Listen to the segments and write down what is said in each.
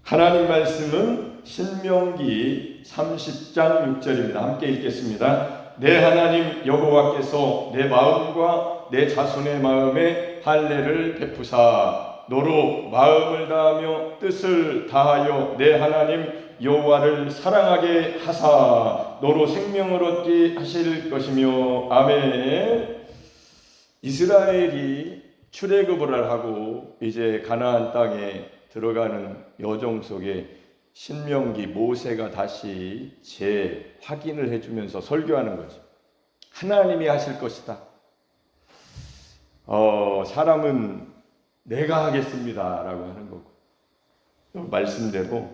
하나님 말씀은 신명기 30장 6절입니다. 함께 읽겠습니다. 내 하나님 여호와께서 내 마음과 내 자손의 마음에 할례를 베푸사 너로 마음을 다하며 뜻을 다하여 내 하나님 여호와를 사랑하게 하사 너로 생명을 얻게 하실 것이며. 아멘. 이스라엘이 출애굽을 하고 이제 가나안 땅에 들어가는 여정 속에 신명기 모세가 다시 재확인을 해주면서 설교하는 거죠. 하나님이 하실 것이다. 사람은 내가 하겠습니다 라고 하는 거고, 말씀대로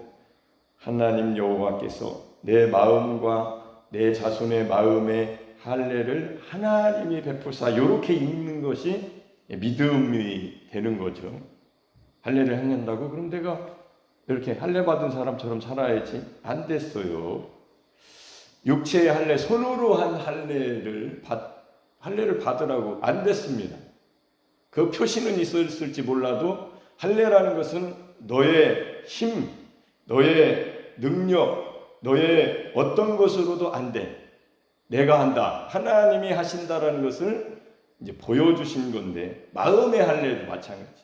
하나님 여호와께서 내 마음과 내 자손의 마음에 할례를 하나님이 베푸사, 이렇게 읽는 것이 믿음이 되는 거죠. 할례를 행한다고? 그럼 내가 이렇게 할례 받은 사람처럼 살아야지? 안 됐어요. 육체의 할례, 손으로 한 할례를 받으라고 안 됐습니다. 그 표시는 있었을지 몰라도 할례라는 것은 너의 힘, 너의 능력, 너의 어떤 것으로도 안 돼. 내가 한다, 하나님이 하신다라는 것을 이제 보여주신 건데, 마음의 할례도 마찬가지.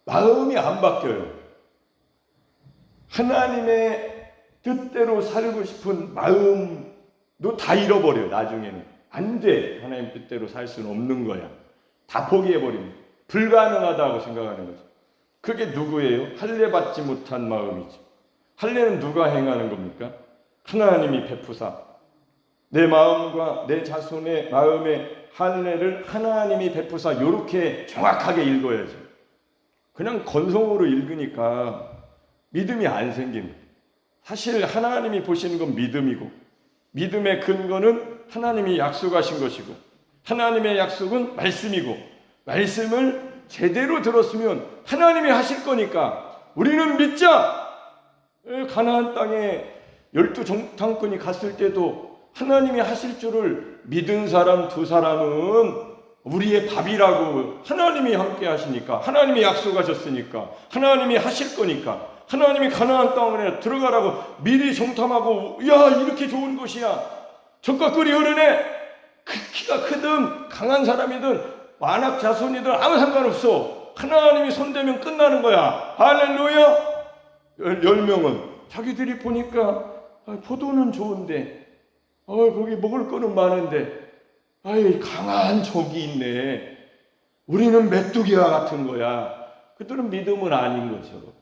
마음이 안 바뀌어요. 하나님의 뜻대로 살고 싶은 마음도 다 잃어버려요. 나중에는 안 돼. 하나님 뜻대로 살 수는 없는 거야. 다 포기해버립니다. 불가능하다고 생각하는 거죠. 그게 누구예요? 할례 받지 못한 마음이죠. 할례는 누가 행하는 겁니까? 하나님이 베푸사 내 마음과 내 자손의 마음에 할례를 하나님이 베푸사, 이렇게 정확하게 읽어야죠. 그냥 건성으로 읽으니까 믿음이 안 생깁니다. 사실 하나님이 보시는 건 믿음이고, 믿음의 근거는 하나님이 약속하신 것이고, 하나님의 약속은 말씀이고, 말씀을 제대로 들었으면 하나님이 하실 거니까 우리는 믿자. 가나안 땅에 12정탐꾼이 갔을 때도 하나님이 하실 줄을 믿은 사람 두 사람은 우리의 밥이라고, 하나님이 함께 하시니까, 하나님이 약속하셨으니까, 하나님이 하실 거니까, 하나님이 가나안 땅에 들어가라고 미리 정탐하고, 야 이렇게 좋은 곳이야, 젖과 꿀이 흐르네, 키가 크든 강한 사람이든 완악 자손이든 아무 상관없어, 하나님이 손대면 끝나는 거야. 할렐루야. 10명은 자기들이 보니까 포도는 좋은데 거기 먹을 거는 많은데 강한 적이 있네, 우리는 메뚜기와 같은 거야. 그들은 믿음은 아닌 거죠.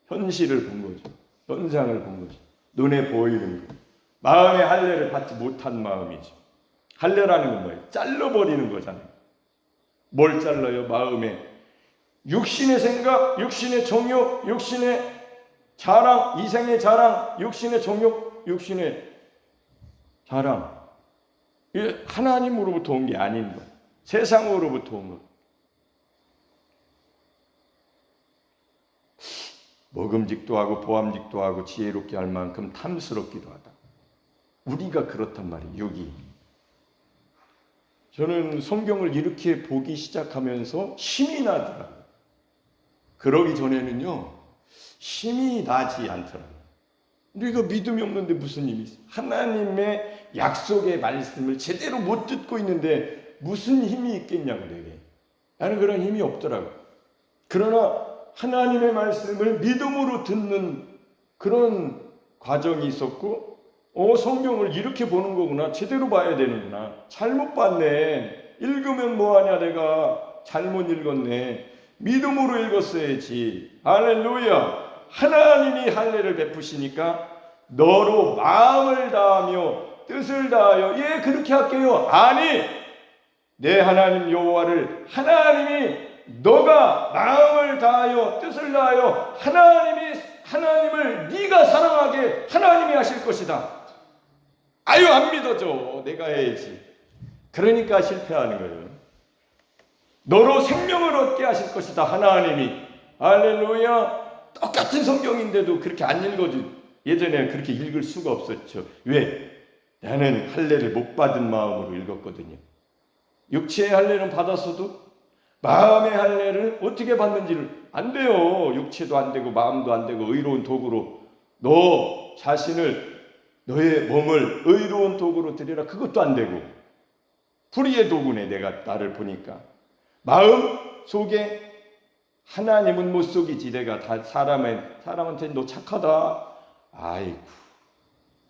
현실을 본 거죠. 현상을 본 거죠. 눈에 보이는 거. 마음의 할례를 받지 못한 마음이죠. 할례라는 건 뭐예요? 잘라버리는 거잖아요. 뭘 잘라요? 마음에 육신의 생각, 육신의 정욕, 육신의 자랑, 이생의 자랑, 육신의 정욕, 육신의 자랑. 이게 하나님으로부터 온 게 아닌 것, 세상으로부터 온 것. 먹음직도 하고 보암직도 하고 지혜롭게 할 만큼 탐스럽기도 하다. 우리가 그렇단 말이에요. 육이. 저는 성경을 이렇게 보기 시작하면서 힘이 나더라고요. 그러기 전에는요, 힘이 나지 않더라고요. 우리가 믿음이 없는데 무슨 힘이 있어? 하나님의 약속의 말씀을 제대로 못 듣고 있는데 무슨 힘이 있겠냐고, 내게. 나는 그런 힘이 없더라고요. 그러나 하나님의 말씀을 믿음으로 듣는 그런 과정이 있었고, 성경을 이렇게 보는 거구나, 제대로 봐야 되는구나, 잘못 봤네, 읽으면 뭐하냐, 내가 잘못 읽었네, 믿음으로 읽었어야지. 할렐루야. 하나님이 할례를 베푸시니까 너로 마음을 다하며 뜻을 다하여, 예 그렇게 할게요. 아니, 내 하나님 여호와를, 하나님이 너가 마음을 다하여 뜻을 다하여 하나님을 네가 사랑하게 하나님이 하실 것이다. 아유 안 믿어져, 내가 해야지. 그러니까 실패하는 거예요. 너로 생명을 얻게 하실 것이다, 하나님이. 할렐루야. 똑같은 성경인데도 그렇게 안 읽어도, 예전에는 그렇게 읽을 수가 없었죠. 왜? 나는 할례를 못 받은 마음으로 읽었거든요. 육체의 할례는 받았어도 마음의 할례를 어떻게 받는지를 안 돼요. 육체도 안 되고 마음도 안 되고 의로운 도구로 너 자신을 너의 몸을 의로운 도구로 드리라. 그것도 안 되고 불의의 도구네. 내가 나를 보니까 마음 속에 하나님은 못 속이지. 내가 다 사람한테 너 착하다. 아이고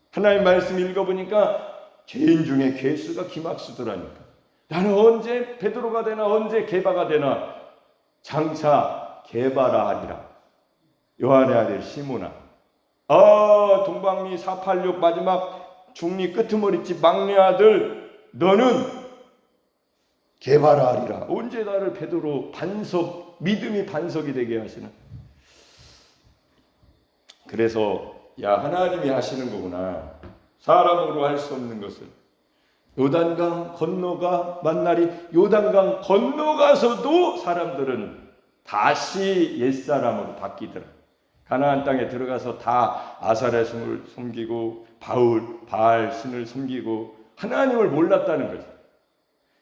하나님 말씀 읽어보니까 죄인 중에 괴수가 기막수더라니까. 나는 언제 베드로가 되나 언제 게바가 되나 장차 게바라 하리라. 요한의 아들 시몬아, 동방미 486 마지막 중리 끄트머리집 막내 아들 너는 게바라 하리라. 언제 나를 베드로 반석 믿음이 반석이 되게 하시나. 그래서 야 하나님이 하시는 거구나. 사람으로 할 수 없는 것을. 요단강 건너가 만날이 요단강 건너가서도 사람들은 다시 옛사람으로 바뀌더라. 가나안 땅에 들어가서 다 아사레 신을 섬기고 바알 신을 섬기고 하나님을 몰랐다는 거죠.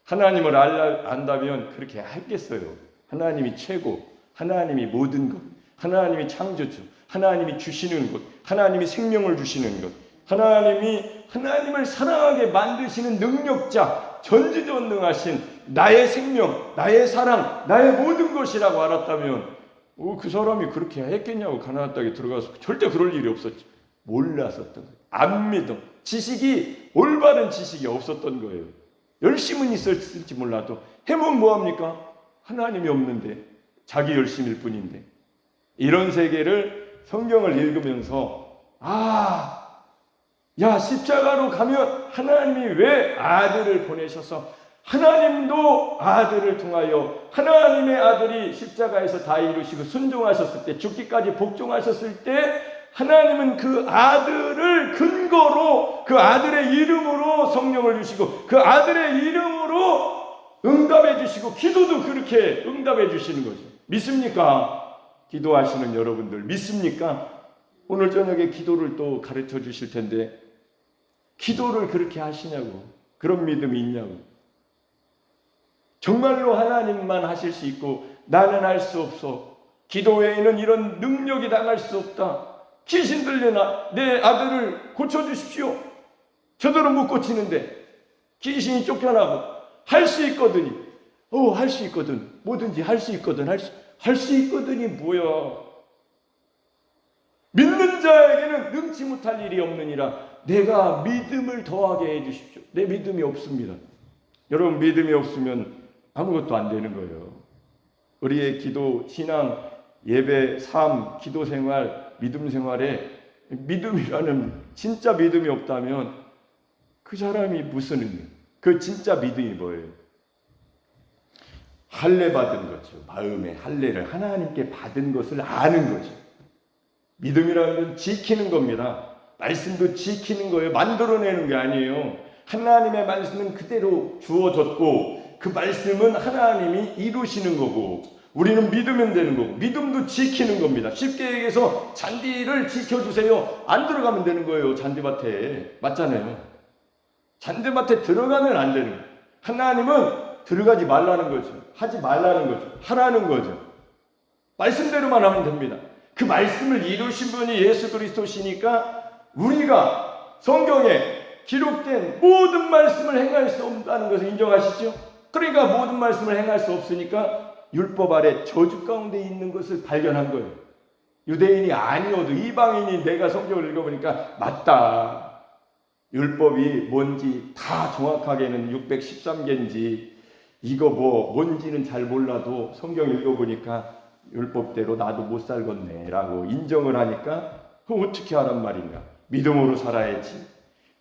하나님을 안다면 그렇게 했겠어요. 하나님이 최고, 하나님이 모든 것, 하나님이 창조주, 하나님이 주시는 것, 하나님이 생명을 주시는 것, 하나님을 사랑하게 만드시는 능력자, 전지전능하신 나의 생명, 나의 사랑, 나의 모든 것이라고 알았다면 그 사람이 그렇게 했겠냐고. 가나안 땅에 들어가서 절대 그럴 일이 없었지. 몰랐었던 거예요. 안 믿음, 지식이 올바른 지식이 없었던 거예요. 열심은 있었을지 몰라도 해면 뭐합니까? 하나님이 없는데 자기 열심일 뿐인데. 이런 세계를 성경을 읽으면서 십자가로 가면 하나님이 왜 아들을 보내셔서 하나님도 아들을 통하여 하나님의 아들이 십자가에서 다 이루시고 순종하셨을 때 죽기까지 복종하셨을 때 하나님은 그 아들을 근거로 그 아들의 이름으로 성령을 주시고 그 아들의 이름으로 응답해 주시고 기도도 그렇게 응답해 주시는 거죠. 믿습니까? 기도하시는 여러분들 믿습니까? 오늘 저녁에 기도를 또 가르쳐 주실 텐데 기도를 그렇게 하시냐고. 그런 믿음이 있냐고. 정말로 하나님만 하실 수 있고 나는 할 수 없어. 기도 외에는 이런 능력이 당할 수 없다. 귀신 들려나 내 아들을 고쳐주십시오. 저들은 못 고치는데 귀신이 쫓겨나고 할 수 있거든요. 할 수 있거든. 뭐든지 할 수 있거든. 할 수 있거든이 뭐야. 믿는 자에게는 능치 못할 일이 없느니라. 내가 믿음을 더하게 해주십시오. 내 믿음이 없습니다. 여러분 믿음이 없으면 아무것도 안 되는 거예요. 우리의 기도, 신앙, 예배, 삶, 기도 생활, 믿음 생활에 믿음이라는 진짜 믿음이 없다면 그 사람이 무슨 의미? 그 진짜 믿음이 뭐예요? 할례 받은 거죠. 마음의 할례를 하나님께 받은 것을 아는 거죠. 믿음이라는 건 지키는 겁니다. 말씀도 지키는 거예요. 만들어내는 게 아니에요. 하나님의 말씀은 그대로 주어졌고 그 말씀은 하나님이 이루시는 거고 우리는 믿으면 되는 거고 믿음도 지키는 겁니다. 쉽게 얘기해서 잔디를 지켜주세요. 안 들어가면 되는 거예요. 잔디밭에. 맞잖아요. 잔디밭에 들어가면 안 되는 거예요. 하나님은 들어가지 말라는 거죠. 하지 말라는 거죠. 하라는 거죠. 말씀대로만 하면 됩니다. 그 말씀을 이루신 분이 예수 그리스도시니까 우리가 성경에 기록된 모든 말씀을 행할 수 없다는 것을 인정하시죠? 그러니까 모든 말씀을 행할 수 없으니까 율법 아래 저주 가운데 있는 것을 발견한 거예요. 유대인이 아니어도 이방인이 내가 성경을 읽어보니까 맞다. 율법이 뭔지 다 정확하게는 613개인지 이거 뭔지는 잘 몰라도 성경 읽어보니까 율법대로 나도 못 살겠네 라고 인정을 하니까 어떻게 하란 말이냐. 믿음으로 살아야지.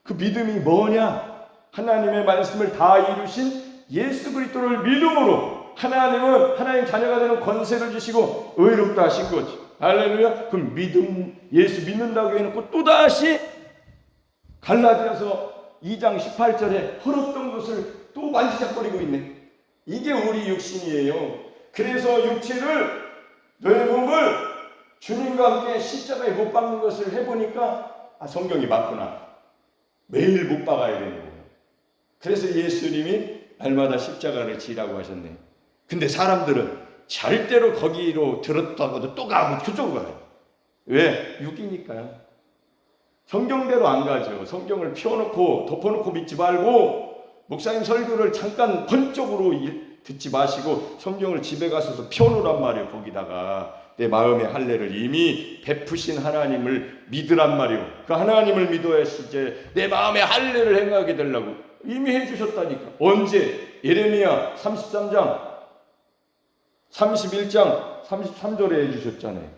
그 믿음이 뭐냐? 하나님의 말씀을 다 이루신 예수 그리스도를 믿음으로 하나님은 하나님 자녀가 되는 권세를 주시고 의롭다 하신 거지. 할렐루야. 그럼 믿음, 예수 믿는다고 해놓고 또다시 갈라디아서 2장 18절에 헐었던 것을 또 만지작거리고 있네. 이게 우리 육신이에요. 그래서 육체를 너의 몸을 주님과 함께 십자가에 못 박는 것을 해보니까 성경이 맞구나. 매일 못 박아야 되는 거예요. 그래서 예수님이 날마다 십자가를 지라고 하셨네. 근데 사람들은 절대로 거기로 들었다고도 또 가고 그쪽으로 가요. 왜? 육이니까요. 성경대로 안 가죠. 성경을 펴놓고 덮어놓고 믿지 말고 목사님 설교를 잠깐 번쪽으로 듣지 마시고 성경을 집에 가셔서 펴놓으란 말이에요. 거기다가 내 마음의 할례를 이미 베푸신 하나님을 믿으란 말이에요. 그 하나님을 믿어야지 이제 내 마음의 할례를 행하게 되려고 이미 해주셨다니까. 언제? 예레미야 33장 31장 33절에 해주셨잖아요.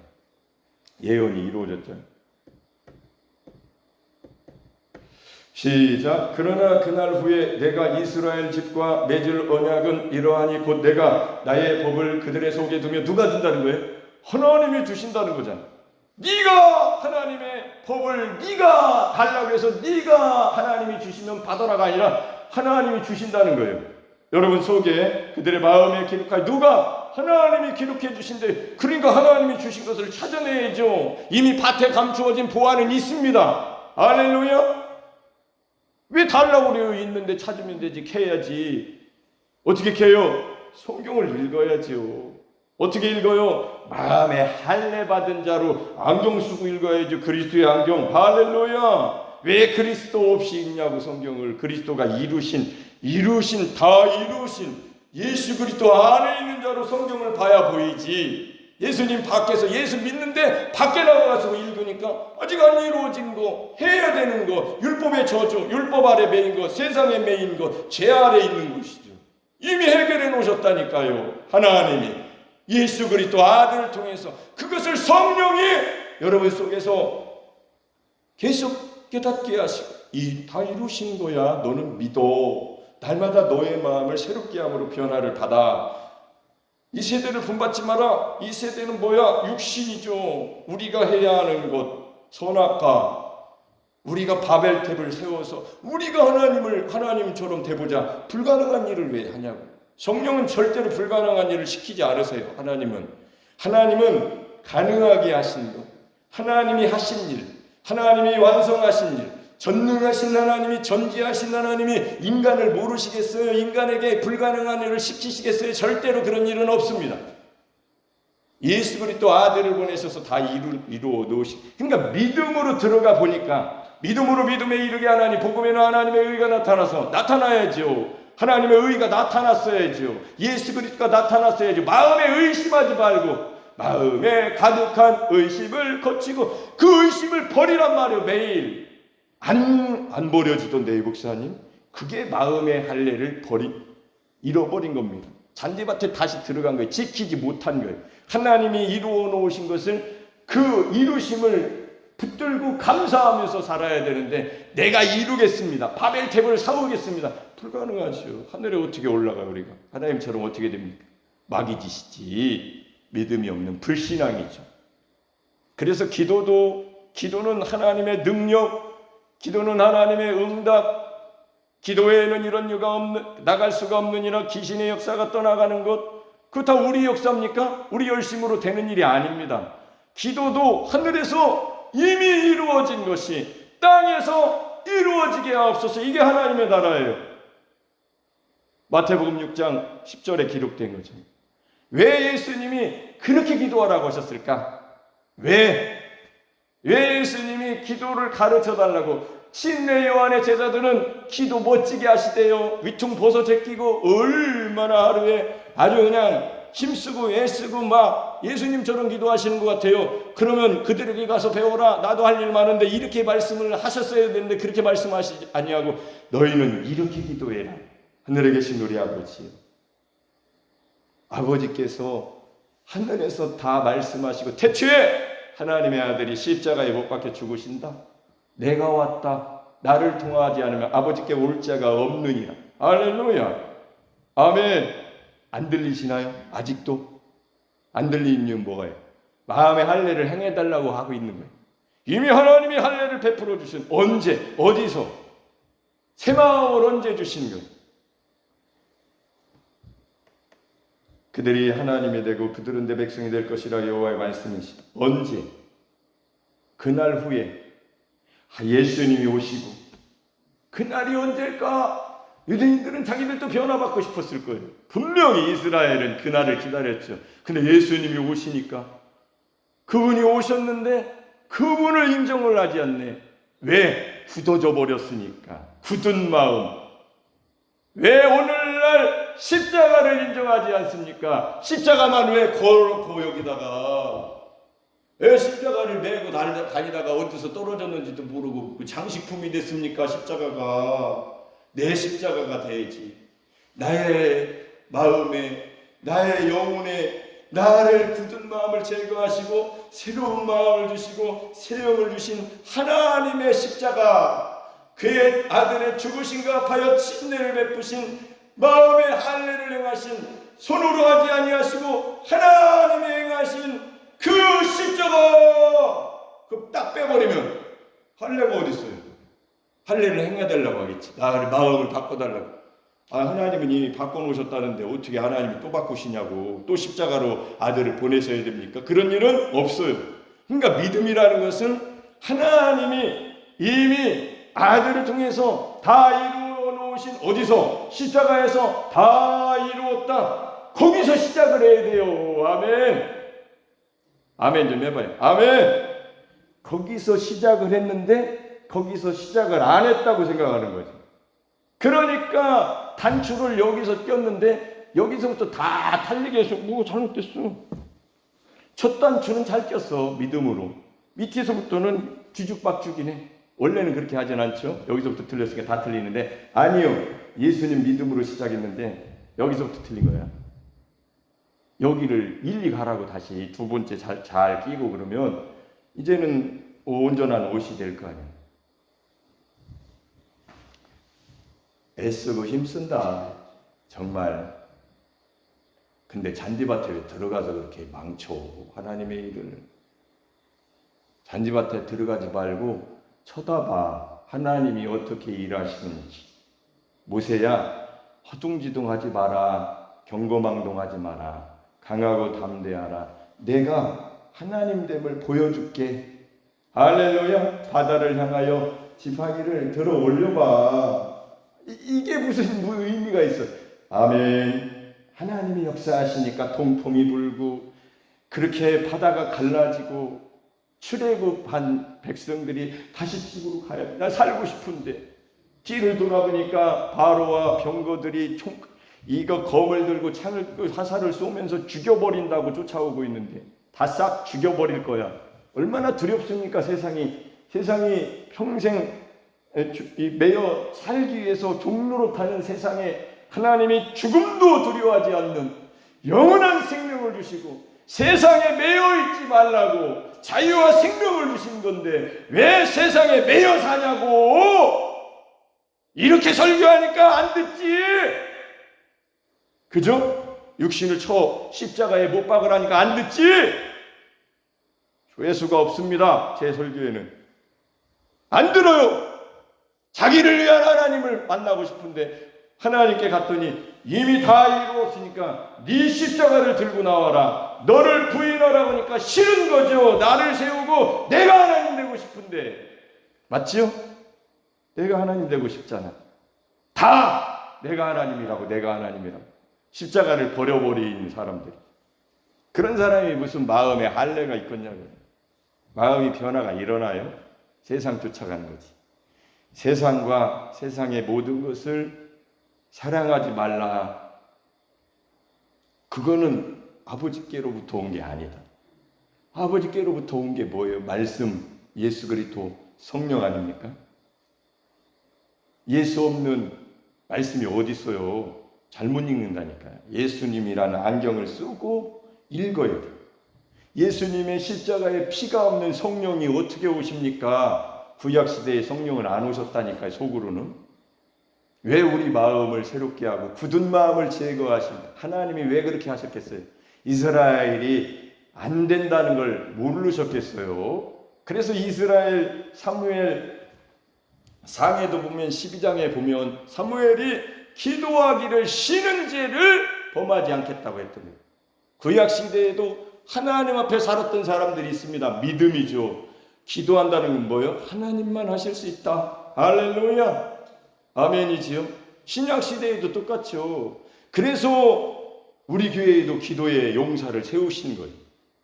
예언이 이루어졌잖아요. 시작. 그러나 그날 후에 내가 이스라엘 집과 맺을 언약은 이러하니 곧 내가 나의 법을 그들의 속에 두며 누가 둔다는 거예요? 하나님이 주신다는 거잖아. 네가 하나님의 법을 네가 달라고 해서 네가 하나님이 주시면 받아라가 아니라 하나님이 주신다는 거예요. 여러분 속에 그들의 마음에 기록할 누가 하나님이 기록해 주신대. 그러니까 하나님이 주신 것을 찾아내야죠. 이미 밭에 감추어진 보화는 있습니다. 할렐루야. 왜 달라고 그래요? 있는데 찾으면 되지. 캐야지. 어떻게 캐요? 성경을 읽어야죠. 어떻게 읽어요? 마음에 할례 받은 자로 안경 쓰고 읽어야죠. 그리스도의 안경. 할렐루야. 왜 그리스도 없이 읽냐고 성경을. 그리스도가 이루신 예수 그리스도 안에 있는 자로 성경을 봐야 보이지. 예수님 밖에서 예수 믿는데 밖에 나가서 읽으니까 아직 안 이루어진 거, 해야 되는 거, 율법의 저주, 율법 아래 매인 거, 세상에 매인 거, 죄 아래 있는 것이죠. 이미 해결해 놓으셨다니까요. 하나님이 예수 그리스도 아들을 통해서 그것을 성령이 여러분 속에서 계속 깨닫게 하시고 다 이루신 거야. 너는 믿어. 날마다 너의 마음을 새롭게 함으로 변화를 받아. 이 세대를 본받지 마라. 이 세대는 뭐야? 육신이죠. 우리가 해야 하는 것, 선악과. 우리가 바벨탑을 세워서 우리가 하나님처럼 돼보자. 불가능한 일을 왜 하냐고. 성령은 절대로 불가능한 일을 시키지 않으세요. 하나님은 가능하게 하신 것, 하나님이 하신 일, 하나님이 완성하신 일, 전능하신 하나님이, 전지하신 하나님이 인간을 모르시겠어요? 인간에게 불가능한 일을 시키시겠어요? 절대로 그런 일은 없습니다. 예수 그리스도 아들을 보내셔서 다 이루어 놓으시. 그러니까 믿음으로 들어가 보니까 믿음으로 믿음에 이르게 하나니 복음에는 하나님의 의가 나타나야죠. 하나님의 의가 나타났어야죠. 예수 그리스도가 나타났어야죠. 마음에 의심하지 말고 마음에 가득한 의심을 거치고 그 의심을 버리란 말이에요. 매일 안 버려지던데 목사님, 그게 마음의 할례를 잃어버린 겁니다. 잔디밭에 다시 들어간 거예요. 지키지 못한 거예요. 하나님이 이루어 놓으신 것을 그 이루심을 붙들고 감사하면서 살아야 되는데 내가 이루겠습니다. 바벨탑을 세우겠습니다. 불가능하죠. 하늘에 어떻게 올라가 우리가. 하나님처럼 어떻게 됩니까? 마귀짓이지. 믿음이 없는 불신앙이죠. 그래서 기도는 하나님의 능력, 기도는 하나님의 응답, 기도에는 이런 이유가 나갈 수가 없느니라. 귀신의 역사가 떠나가는 것, 그거 다 우리 역사입니까? 우리 열심으로 되는 일이 아닙니다. 기도도 하늘에서 이미 이루어진 것이 땅에서 이루어지게 하옵소서. 이게 하나님의 나라예요. 마태복음 6장 10절에 기록된 거죠. 왜 예수님이 그렇게 기도하라고 하셨을까? 왜 예수님이 기도를 가르쳐 달라고. 신내 요한의 제자들은 기도 멋지게 하시대요. 위퉁 제끼고 얼마나 하루에 아주 그냥 힘쓰고 애쓰고 막 예수님처럼 기도하시는 것 같아요. 그러면 그들에게 가서 배워라. 나도 할 일 많은데 이렇게 말씀을 하셨어야 되는데 그렇게 말씀하시지 아니하고 너희는 이렇게 기도해라. 하늘에 계신 우리 아버지께서 하늘에서 다 말씀하시고 태초에 하나님의 아들이 십자가에 못 박혀 죽으신다. 내가 왔다. 나를 통하지 않으면 아버지께 올 자가 없느니라. 할렐루야. 아멘. 안 들리시나요? 아직도? 안 들리는 이유는 뭐예요? 마음의 할례를 행해달라고 하고 있는 거예요. 이미 하나님이 할례를 베풀어 주신, 언제 어디서 새 마음을 언제 주신 거예요? 그들이 하나님이 되고 그들은 내 백성이 될 것이라 여호와의 말씀이시다. 언제? 그날 후에 예수님이 오시고. 그날이 언제일까? 유대인들은 자기들도 변화받고 싶었을 거예요. 분명히 이스라엘은 그날을 기다렸죠. 근데 예수님이 오시니까 그분이 오셨는데 그분을 인정을 하지 않네. 왜? 굳어져 버렸으니까. 굳은 마음. 왜 오늘날 십자가를 인정하지 않습니까? 십자가만 왜 걸어놓고 여기다가 왜 십자가를 메고 다니다가 어디서 떨어졌는지도 모르고 그 장식품이 됐습니까? 십자가가. 내 십자가가 돼야지. 나의 마음에, 나의 영혼에 나를 굳은 마음을 제거하시고 새로운 마음을 주시고 새 영을 주신 하나님의 십자가, 그의 아들의 죽으심과 합하여 침례를 베푸신 마음의 할례를 행하신, 손으로 하지 아니하시고 하나님이 행하신 그 십자가, 그 딱 빼버리면 할례가 어디 있어요? 할례를 행해달라고 하겠지. 나의 마음을 바꿔달라고. 하나님은 이미 바꿔놓으셨다는데 어떻게 하나님이 또 바꾸시냐고, 또 십자가로 아들을 보내셔야 됩니까? 그런 일은 없어요. 그러니까 믿음이라는 것은 하나님이 이미 아들을 통해서 다 이루어 놓으신, 어디서? 십자가에서 다 이루었다. 거기서 시작을 해야 돼요. 아멘. 아멘 좀 해봐요. 아멘. 거기서 시작을 했는데 거기서 시작을 안 했다고 생각하는 거죠. 그러니까 단추를 여기서 꼈는데 여기서부터 다 탈리게 해서 뭐 잘못됐어. 첫 단추는 잘 꼈어. 믿음으로. 밑에서부터는 뒤죽박죽이네. 원래는 그렇게 하진 않죠. 여기서부터 틀렸으니까 다 틀리는데, 아니요, 예수님 믿음으로 시작했는데 여기서부터 틀린 거야. 여기를 일리 가라고 다시 두 번째 잘 끼고 그러면 이제는 온전한 옷이 될 거 아니야. 애쓰고 힘쓴다 정말. 근데 잔디밭에 들어가서 그렇게 망쳐 하나님의 일을. 잔디밭에 들어가지 말고 쳐다봐 하나님이 어떻게 일하시는지. 모세야, 허둥지둥하지 마라. 경거망동하지 마라. 강하고 담대하라. 내가 하나님됨을 보여줄게. 할렐루야. 바다를 향하여 지팡이를 들어 올려봐. 이게 무슨 의미가 있어? 아멘. 하나님이 역사하시니까 통풍이 불고 그렇게 바다가 갈라지고 출애굽한 백성들이 다시 집으로 가야 돼. 나 살고 싶은데. 뒤를 돌아보니까 바로와 병거들이 이거 검을 들고 창을 화살을 쏘면서 죽여버린다고 쫓아오고 있는데 다 싹 죽여버릴 거야. 얼마나 두렵습니까? 세상이 평생 매여 살기 위해서 종로로 타는 세상에 하나님이 죽음도 두려워하지 않는 영원한 생명을 주시고 세상에 매여 있지 말라고 자유와 생명을 주신 건데 왜 세상에 매여 사냐고. 이렇게 설교하니까 안 듣지. 그죠? 육신을 쳐 십자가에 못 박으라니까 안 듣지. 조회수가 없습니다. 제 설교에는 안 들어요. 자기를 위한 하나님을 만나고 싶은데 하나님께 갔더니 이미 다 이루었으니까 네 십자가를 들고 나와라. 너를 부인하라고 하니까 싫은 거죠. 나를 세우고 내가 하나님 되고 싶은데. 맞지요? 내가 하나님 되고 싶잖아. 다 내가 하나님이라고. 십자가를 버려버린 사람들이. 그런 사람이 무슨 마음에 할례가 있겠냐고요. 마음이 변화가 일어나요? 세상 쫓아가는 거지. 세상과 세상의 모든 것을 사랑하지 말라. 그거는 아버지께로부터 온 게 아니다. 아버지께로부터 온 게 뭐예요? 말씀, 예수 그리스도, 성령 아닙니까? 예수 없는 말씀이 어디 있어요? 잘못 읽는다니까요. 예수님이라는 안경을 쓰고 읽어야 돼요. 예수님의 십자가에 피가 없는 성령이 어떻게 오십니까? 구약시대에 성령은 안 오셨다니까요. 속으로는. 왜 우리 마음을 새롭게 하고 굳은 마음을 제거하신 하나님이 왜 그렇게 하셨겠어요? 이스라엘이 안 된다는 걸 모르셨겠어요? 그래서 이스라엘 사무엘 상에도 보면 12장에 보면 사무엘이 기도하기를 쉬는 죄를 범하지 않겠다고 했더니 구약시대에도 하나님 앞에 살았던 사람들이 있습니다. 믿음이죠. 기도한다는 건 뭐예요? 하나님만 하실 수 있다. 할렐루야. 아멘이지요. 신약 시대에도 똑같죠. 그래서 우리 교회에도 기도의 용사를 세우신 거예요.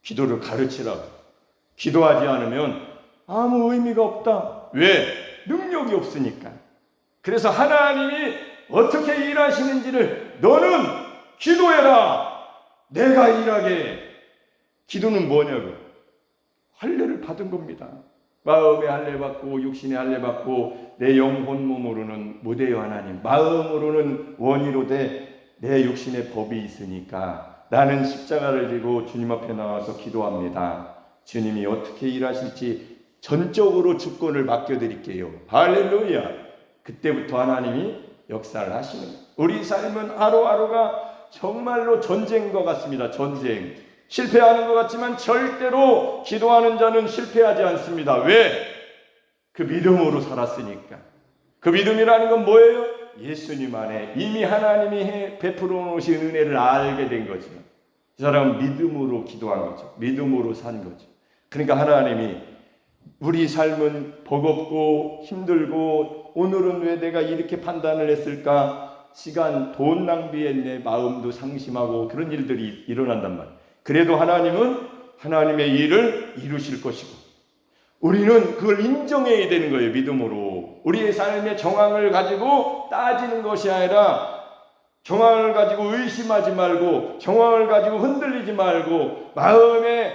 기도를 가르치라고. 기도하지 않으면 아무 의미가 없다. 왜? 능력이 없으니까. 그래서 하나님이 어떻게 일하시는지를 너는 기도해라. 내가 일하게. 기도는 뭐냐고? 할례를 받은 겁니다. 마음의 할례 받고 육신의 할례 받고 내 영혼 몸으로는 못해요 하나님. 마음으로는 원이로되 내 육신의 법이 있으니까 나는 십자가를 지고 주님 앞에 나와서 기도합니다. 주님이 어떻게 일하실지 전적으로 주권을 맡겨드릴게요. 할렐루야. 그때부터 하나님이 역사를 하시는 거예요. 우리 삶은 하루하루가 정말로 전쟁과 같습니다. 전쟁. 실패하는 것 같지만 절대로 기도하는 자는 실패하지 않습니다. 왜? 그 믿음으로 살았으니까. 그 믿음이라는 건 뭐예요? 예수님 안에 이미 하나님이 베풀어 놓으신 은혜를 알게 된 거죠. 이 사람은 믿음으로 기도한 거죠. 믿음으로 산 거죠. 그러니까 하나님이 우리 삶은 버겁고 힘들고 오늘은 왜 내가 이렇게 판단을 했을까? 시간, 돈 낭비했네. 마음도 상심하고 그런 일들이 일어난단 말이에요. 그래도 하나님은 하나님의 일을 이루실 것이고 우리는 그걸 인정해야 되는 거예요. 믿음으로. 우리의 삶의 정황을 가지고 따지는 것이 아니라 정황을 가지고 의심하지 말고 정황을 가지고 흔들리지 말고 마음에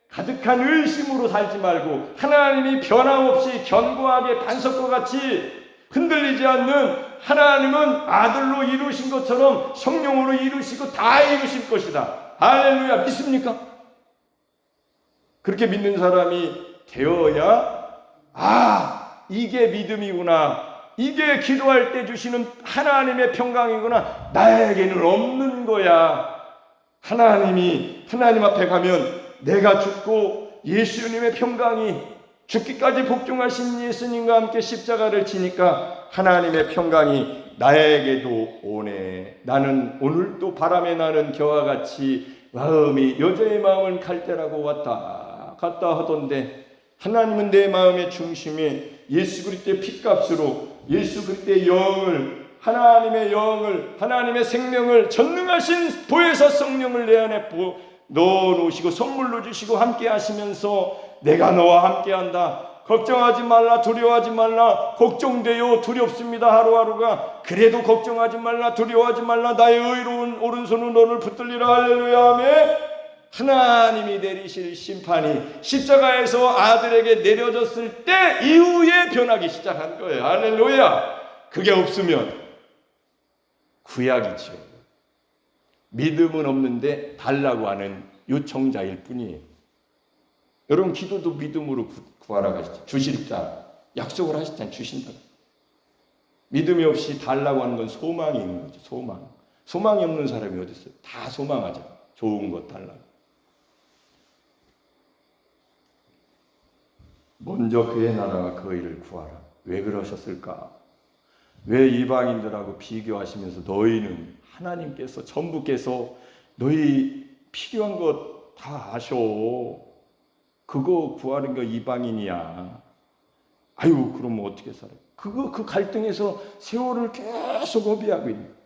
가득한 의심으로 살지 말고 하나님이 변함없이 견고하게 반석과 같이 흔들리지 않는 하나님은 아들로 이루신 것처럼 성령으로 이루시고 다 이루실 것이다. 할렐루야. 믿습니까? 그렇게 믿는 사람이 되어야 이게 믿음이구나. 이게 기도할 때 주시는 하나님의 평강이구나. 나에게는 없는 거야. 하나님 앞에 가면 내가 죽고 예수님의 평강이 죽기까지 복종하신 예수님과 함께 십자가를 지니까 하나님의 평강이 나에게도 오네. 나는 오늘도 바람에 나는 겨와 같이 마음이 여자의 마음은 갈대라고 왔다 갔다 하던데 하나님은 내 마음의 중심에 예수 그리스도의 핏값으로 예수 그리스도의 영을 하나님의 영을 하나님의 생명을 전능하신 보혜사 성령을 내 안에 넣어놓으시고 선물로 주시고 함께 하시면서 내가 너와 함께 한다. 걱정하지 말라. 두려워하지 말라. 걱정돼요. 두렵습니다. 하루하루가. 그래도 걱정하지 말라. 두려워하지 말라. 나의 의로운 오른손은 너를 붙들리라. 할렐루야. 아멘. 하나님이 내리실 심판이 십자가에서 아들에게 내려졌을 때 이후에 변하기 시작한 거예요. 할렐루야. 그게 없으면 구약이죠. 믿음은 없는데 달라고 하는 요청자일 뿐이에요. 여러분 기도도 믿음으로 구하라고 하시죠. 주시리다. 약속을 하시잖아요. 주신다. 믿음이 없이 달라고 하는 건 소망이 있는 거죠. 소망. 소망이 없는 사람이 어디 있어요? 다 소망하죠. 좋은 것 달라고. 먼저 그의 나라와 그 의를 구하라. 왜 그러셨을까? 왜 이방인들하고 비교하시면서 너희는 하나님께서 전부께서 너희 필요한 것 다 아셔. 그거 구하는 거 이방인이야. 아유 그럼 어떻게 살아? 그 갈등에서 세월을 계속 허비하고 있는.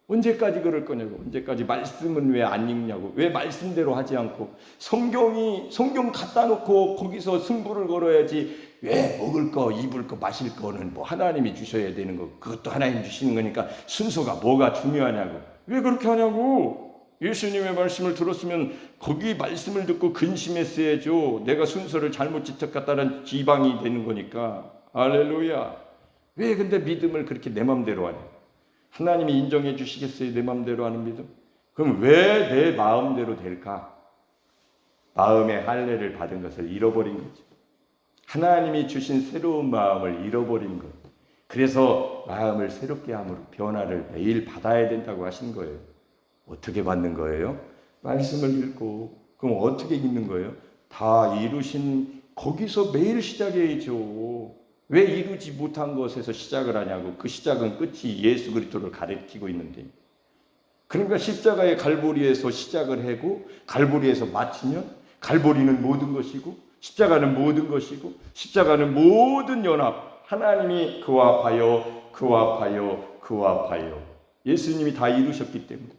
언제까지 그럴 거냐고. 언제까지 말씀은 왜 안 읽냐고. 왜 말씀대로 하지 않고 성경 갖다 놓고 거기서 승부를 걸어야지. 왜 먹을 거 입을 거 마실 거는 뭐 하나님이 주셔야 되는 거. 그것도 하나님 주시는 거니까 순서가 뭐가 중요하냐고. 왜 그렇게 하냐고. 예수님의 말씀을 들었으면 거기 말씀을 듣고 근심했어야죠. 내가 순서를 잘못 지켰다는 지방이 되는 거니까. 할렐루야. 왜 근데 믿음을 그렇게 내 맘대로 하냐. 하나님이 인정해 주시겠어요? 내 마음대로 하는 믿음? 그럼 왜 내 마음대로 될까? 마음의 할례를 받은 것을 잃어버린 거죠. 하나님이 주신 새로운 마음을 잃어버린 거예요. 그래서 마음을 새롭게 함으로 변화를 매일 받아야 된다고 하신 거예요. 어떻게 받는 거예요? 말씀을 읽고. 그럼 어떻게 읽는 거예요? 다 이루신 거기서 매일 시작해야죠. 왜 이루지 못한 것에서 시작을 하냐고. 그 시작은 끝이 예수 그리스도를 가리키고 있는데. 그러니까 십자가의 갈보리에서 시작을 하고 갈보리에서 마치면 갈보리는 모든 것이고 십자가는 모든 것이고 십자가는 모든 연합. 하나님이 그와 하여 그와 바요. 예수님이 다 이루셨기 때문에.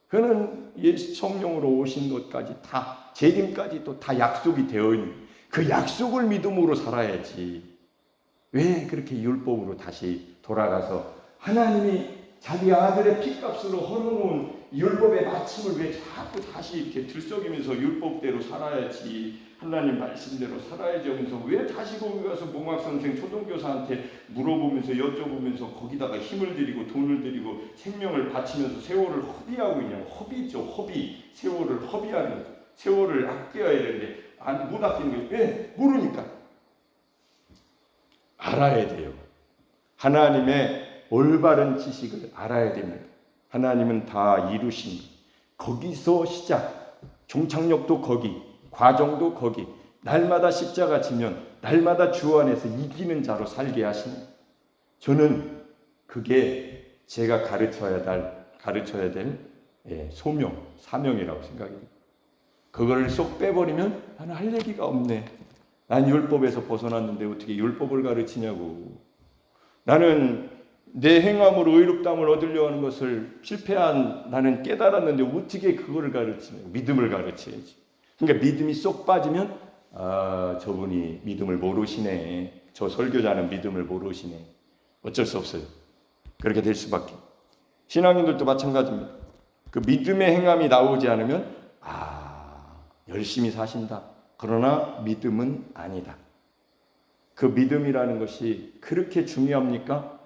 그는 예수 성령으로 오신 것까지 다, 재림까지도 다 약속이 되어 있는, 그 약속을 믿음으로 살아야지. 왜 그렇게 율법으로 다시 돌아가서 하나님이 자기 아들의 피값으로 헐어놓은 율법의 마침을 왜 자꾸 다시 이렇게 들썩이면서 율법대로 살아야지, 하나님 말씀대로 살아야지 하면서 왜 다시 거기 가서 몽학선생 초등교사한테 물어보면서 여쭤보면서 거기다가 힘을 들이고 돈을 들이고 생명을 바치면서 세월을 허비하고 있냐고. 허비죠, 허비. 세월을 허비하는 거죠. 세월을 아껴야 되는데 못 아끼는 게 왜? 모르니까. 알아야 돼요. 하나님의 올바른 지식을 알아야 됩니다. 하나님은 다 이루신 거기서 시작, 종착역도 거기, 과정도 거기. 날마다 십자가 지면 날마다 주 안에서 이기는 자로 살게 하시는, 저는 그게 제가 가르쳐야 될 소명, 사명이라고 생각해요. 그걸 쏙 빼버리면 나는 할 얘기가 없네. 난 율법에서 벗어났는데 어떻게 율법을 가르치냐고. 나는 내 행함으로 의롭다함을 얻으려 하는 것을 실패한 나는 깨달았는데 어떻게 그거를 가르치냐고. 믿음을 가르쳐야지. 그러니까 믿음이 쏙 빠지면 저분이 믿음을 모르시네. 저 설교자는 믿음을 모르시네. 어쩔 수 없어요. 그렇게 될 수밖에. 신앙인들도 마찬가지입니다. 그 믿음의 행함이 나오지 않으면 열심히 사신다. 그러나 믿음은 아니다. 그 믿음이라는 것이 그렇게 중요합니까?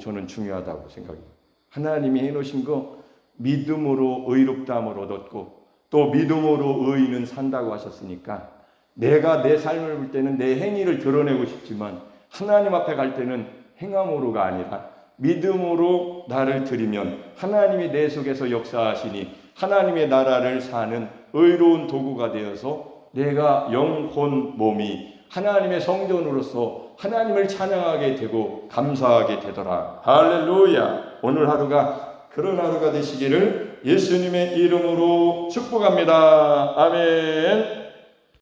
저는 중요하다고 생각해요. 하나님이 해놓으신 거 믿음으로 의롭다함을 얻었고 또 믿음으로 의인은 산다고 하셨으니까 내가 내 삶을 볼 때는 내 행위를 드러내고 싶지만 하나님 앞에 갈 때는 행함으로가 아니라 믿음으로 나를 드리면 하나님이 내 속에서 역사하시니 하나님의 나라를 사는 의로운 도구가 되어서 내가 영혼 몸이 하나님의 성전으로서 하나님을 찬양하게 되고 감사하게 되더라. 할렐루야. 오늘 하루가 그런 하루가 되시기를 예수님의 이름으로 축복합니다. 아멘.